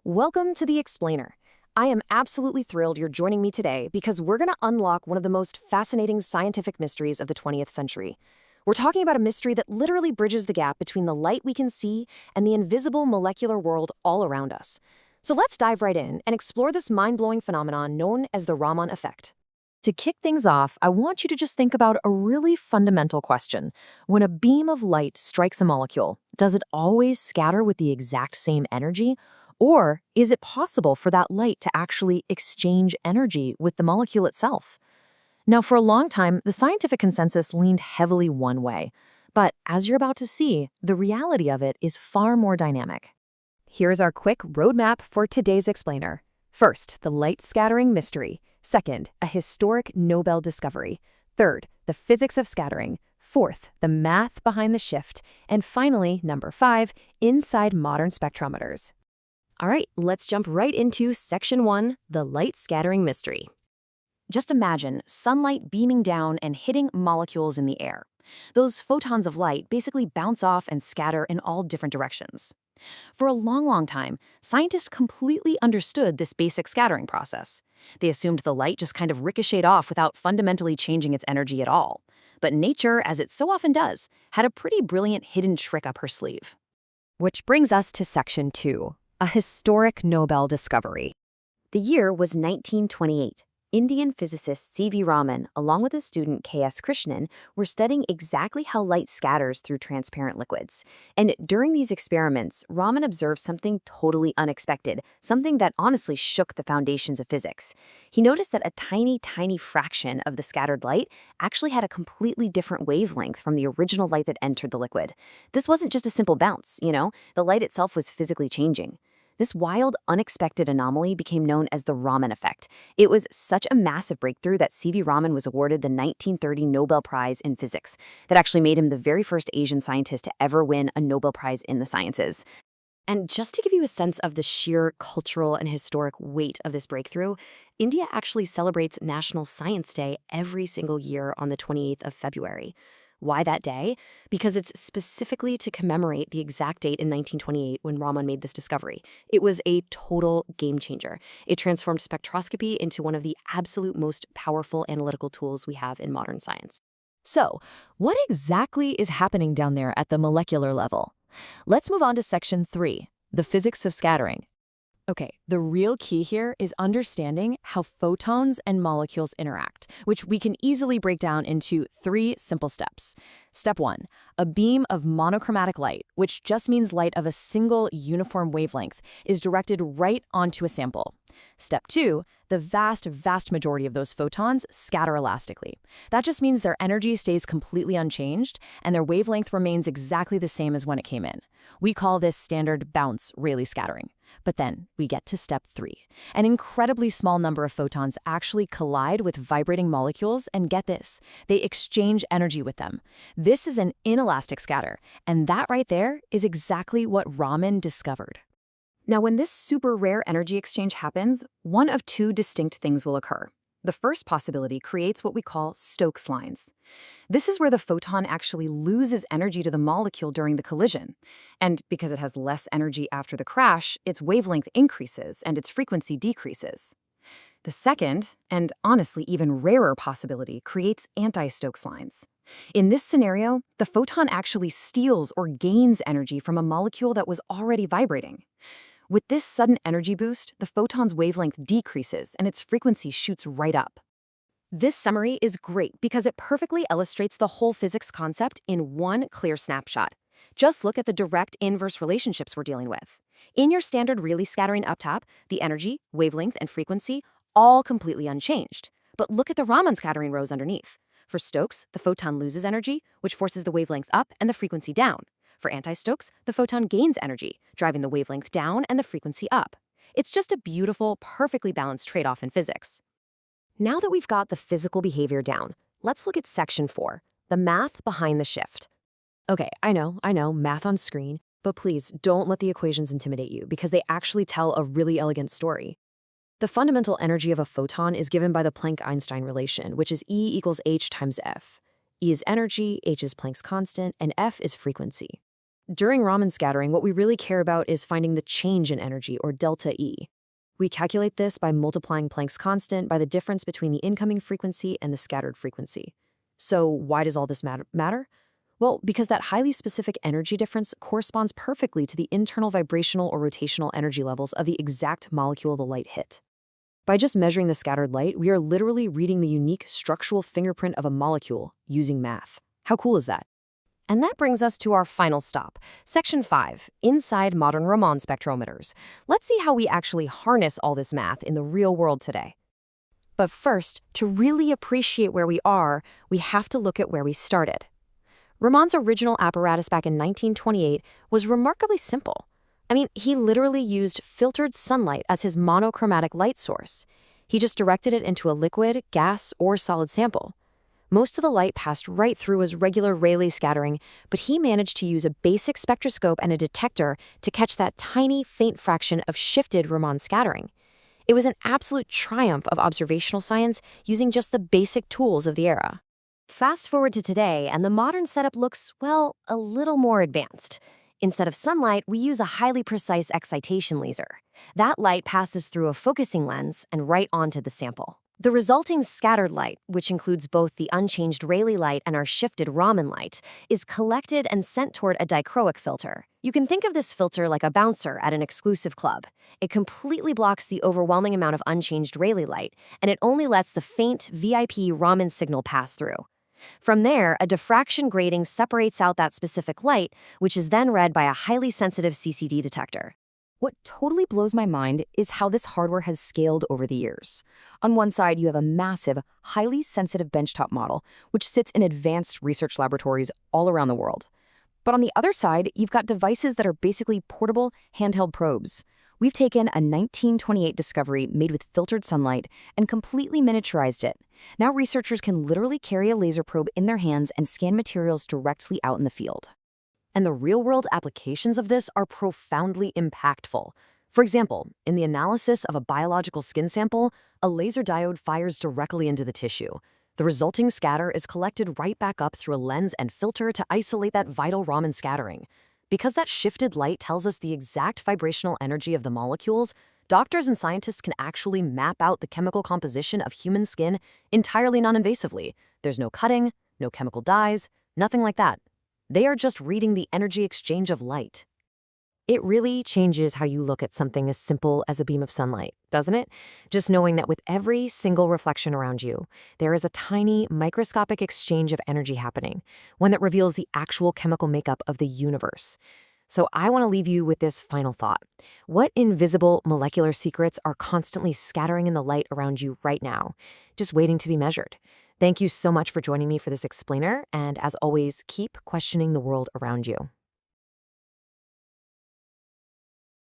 Welcome to The Explainer. I am absolutely thrilled you're joining me today because we're going to unlock one of the most fascinating scientific mysteries of the 20th century. We're talking about a mystery that literally bridges the gap between the light we can see and the invisible molecular world all around us. So let's dive right in and explore this mind-blowing phenomenon known as the Raman effect. To kick things off, I want you to just think about a really fundamental question. When a beam of light strikes a molecule, does it always scatter with the exact same energy? Or is it possible for that light to actually exchange energy with the molecule itself? Now, for a long time, the scientific consensus leaned heavily one way. But as you're about to see, the reality of it is far more dynamic. Here's our quick roadmap for today's explainer. First, the light scattering mystery. Second, a historic Nobel discovery. Third, the physics of scattering. Fourth, the math behind the shift. And finally, number 5, inside modern spectrometers. All right, let's jump right into Section 1, the light scattering mystery. Just imagine sunlight beaming down and hitting molecules in the air. Those photons of light basically bounce off and scatter in all different directions. For a long time, scientists completely understood this basic scattering process. They assumed the light just kind of ricocheted off without fundamentally changing its energy at all. But nature, as it so often does, had a pretty brilliant hidden trick up her sleeve. Which brings us to Section 2. A historic Nobel discovery. The year was 1928. Indian physicist C.V. Raman, along with his student K.S. Krishnan, were studying exactly how light scatters through transparent liquids. And during these experiments, Raman observed something totally unexpected, something that honestly shook the foundations of physics. He noticed that a tiny fraction of the scattered light actually had a completely different wavelength from the original light that entered the liquid. This wasn't just a simple bounce, the light itself was physically changing. This wild, unexpected anomaly became known as the Raman effect. It was such a massive breakthrough that C.V. Raman was awarded the 1930 Nobel Prize in Physics. That actually made him the very first Asian scientist to ever win a Nobel Prize in the sciences. And just to give you a sense of the sheer cultural and historic weight of this breakthrough, India actually celebrates National Science Day every single year on the 28th of February. Why that day? Because it's specifically to commemorate the exact date in 1928 when Raman made this discovery. It was a total game changer. It transformed spectroscopy into one of the absolute most powerful analytical tools we have in modern science. So, what exactly is happening down there at the molecular level? Let's move on to Section 3, the physics of scattering. Okay, the real key here is understanding how photons and molecules interact, which we can easily break down into 3 simple steps. Step 1, a beam of monochromatic light, which just means light of a single uniform wavelength, is directed right onto a sample. Step 2, the vast majority of those photons scatter elastically. That just means their energy stays completely unchanged and their wavelength remains exactly the same as when it came in. We call this standard bounce Rayleigh scattering. But then we get to step 3. An incredibly small number of photons actually collide with vibrating molecules, and get this, they exchange energy with them. This is an inelastic scatter, and that right there is exactly what Raman discovered. Now, when this super rare energy exchange happens, one of 2 distinct things will occur. The first possibility creates what we call Stokes lines. This is where the photon actually loses energy to the molecule during the collision. And because it has less energy after the crash, its wavelength increases and its frequency decreases. The second, and honestly even rarer possibility, creates anti-Stokes lines. In this scenario, the photon actually steals or gains energy from a molecule that was already vibrating. With this sudden energy boost, the photon's wavelength decreases and its frequency shoots right up. This summary is great because it perfectly illustrates the whole physics concept in one clear snapshot. Just look at the direct inverse relationships we're dealing with. In your standard Rayleigh scattering up top, the energy, wavelength, and frequency all completely unchanged. But look at the Raman scattering rows underneath. For Stokes, the photon loses energy, which forces the wavelength up and the frequency down. For anti-Stokes, the photon gains energy, driving the wavelength down and the frequency up. It's just a beautiful, perfectly balanced trade-off in physics. Now that we've got the physical behavior down, let's look at Section 4, the math behind the shift. Okay, I know, math on screen, but please don't let the equations intimidate you because they actually tell a really elegant story. The fundamental energy of a photon is given by the Planck-Einstein relation, which is E equals h times f. E is energy, h is Planck's constant, and f is frequency. During Raman scattering, what we really care about is finding the change in energy, or delta E. We calculate this by multiplying Planck's constant by the difference between the incoming frequency and the scattered frequency. So why does all this matter? Well, because that highly specific energy difference corresponds perfectly to the internal vibrational or rotational energy levels of the exact molecule the light hit. By just measuring the scattered light, we are literally reading the unique structural fingerprint of a molecule using math. How cool is that? And that brings us to our final stop, Section 5, Inside Modern Raman Spectrometers. Let's see how we actually harness all this math in the real world today. But first, to really appreciate where we are, we have to look at where we started. Raman's original apparatus back in 1928 was remarkably simple. I mean, he literally used filtered sunlight as his monochromatic light source. He just directed it into a liquid, gas, or solid sample. Most of the light passed right through as regular Rayleigh scattering, but he managed to use a basic spectroscope and a detector to catch that tiny, faint fraction of shifted Raman scattering. It was an absolute triumph of observational science using just the basic tools of the era. Fast forward to today, and the modern setup looks, well, a little more advanced. Instead of sunlight, we use a highly precise excitation laser. That light passes through a focusing lens and right onto the sample. The resulting scattered light, which includes both the unchanged Rayleigh light and our shifted Raman light, is collected and sent toward a dichroic filter. You can think of this filter like a bouncer at an exclusive club. It completely blocks the overwhelming amount of unchanged Rayleigh light, and it only lets the faint VIP Raman signal pass through. From there, a diffraction grating separates out that specific light, which is then read by a highly sensitive CCD detector. What totally blows my mind is how this hardware has scaled over the years. On one side, you have a massive, highly sensitive benchtop model, which sits in advanced research laboratories all around the world. But on the other side, you've got devices that are basically portable, handheld probes. We've taken a 1928 discovery made with filtered sunlight and completely miniaturized it. Now researchers can literally carry a laser probe in their hands and scan materials directly out in the field. And the real-world applications of this are profoundly impactful. For example, in the analysis of a biological skin sample, a laser diode fires directly into the tissue. The resulting scatter is collected right back up through a lens and filter to isolate that vital Raman scattering. Because that shifted light tells us the exact vibrational energy of the molecules, doctors and scientists can actually map out the chemical composition of human skin entirely non-invasively. There's no cutting, no chemical dyes, nothing like that. They are just reading the energy exchange of light. It really changes how you look at something as simple as a beam of sunlight, doesn't it? Just knowing that with every single reflection around you, there is a tiny, microscopic exchange of energy happening, one that reveals the actual chemical makeup of the universe. So I want to leave you with this final thought. What invisible molecular secrets are constantly scattering in the light around you right now, just waiting to be measured? Thank you so much for joining me for this explainer, and as always, keep questioning the world around you.